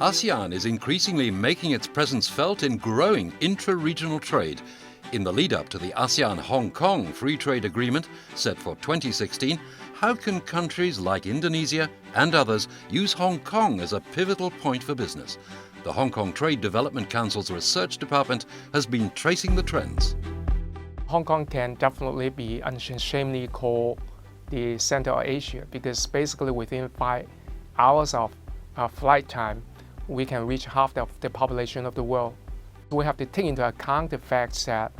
ASEAN is increasingly making its presence felt in growing intra-regional trade. In the lead-up to the ASEAN-Hong Kong Free Trade Agreement set for 2016, how can countries like Indonesia and others use Hong Kong as a pivotal point for business? The Hong Kong Trade Development Council's research department has been tracing the trends. Hong Kong can definitely be unashamedly called the center of Asia because basically within 5 hours of flight time, we can reach half of the population of the world. We have to take into account the fact that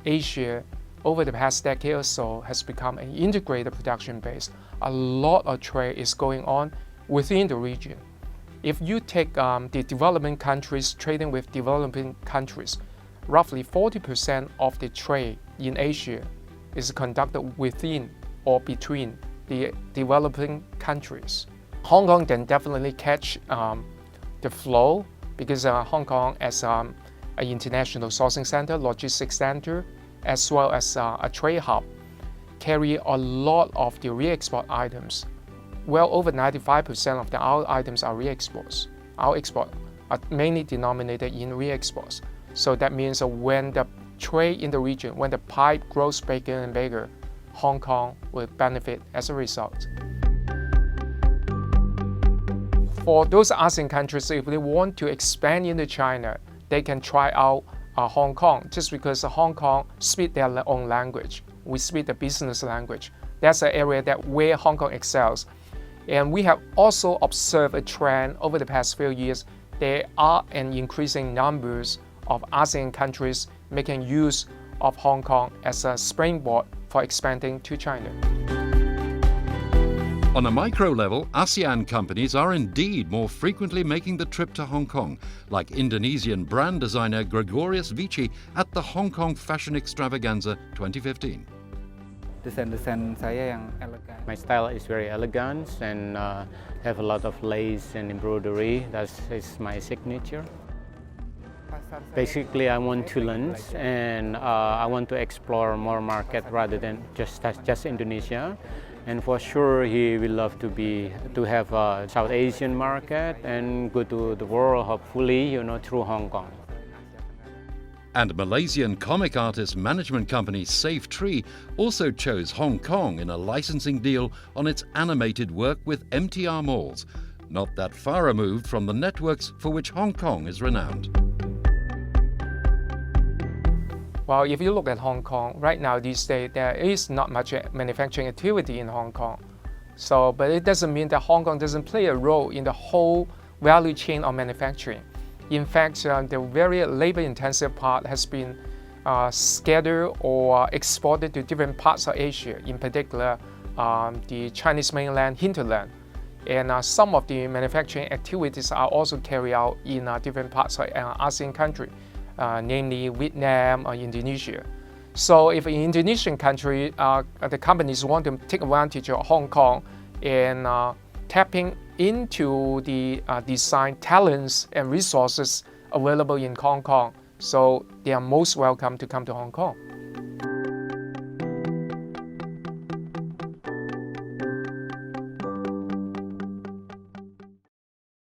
Asia, over the past decade or so, has become an integrated production base. A lot of trade is going on within the region. If you take the developing countries trading with developing countries, roughly 40% of the trade in Asia is conducted within or between the developing countries. Hong Kong can definitely catch the flow because Hong Kong as an international sourcing center, logistics center, as well as a trade hub, carry a lot of the re-export items. Well over 95% of our items are re-exports. Our exports are mainly denominated in re-exports. So that means when the trade in the region, when the pipe grows bigger and bigger, Hong Kong will benefit as a result. For those ASEAN countries, if they want to expand into China, they can try out Hong Kong just because Hong Kong speaks their own language. We speak the business language. That's an area where Hong Kong excels. And we have also observed a trend over the past few years. There are an increasing numbers of ASEAN countries making use of Hong Kong as a springboard for expanding to China. On a micro level, ASEAN companies are indeed more frequently making the trip to Hong Kong, like Indonesian brand designer Gregorius Vici at the Hong Kong Fashion Extravaganza 2015. Desain-desain saya yang elegan. My style is very elegant and have a lot of lace and embroidery. That is my signature. Basically, I want to learn and I want to explore more market rather than just Indonesia. And for sure, he will love to have a South Asian market and go to the world, hopefully, through Hong Kong. And Malaysian comic artist management company Safe Tree also chose Hong Kong in a licensing deal on its animated work with MTR Malls, not that far removed from the networks for which Hong Kong is renowned. Well, if you look at Hong Kong, right now these days, there is not much manufacturing activity in Hong Kong. But it doesn't mean that Hong Kong doesn't play a role in the whole value chain of manufacturing. In fact, the very labor-intensive part has been scattered or exported to different parts of Asia, in particular the Chinese mainland hinterland. And some of the manufacturing activities are also carried out in different parts of ASEAN countries. Namely Vietnam or Indonesia. So if an Indonesian country, the companies want to take advantage of Hong Kong and tapping into the design talents and resources available in Hong Kong, so they are most welcome to come to Hong Kong.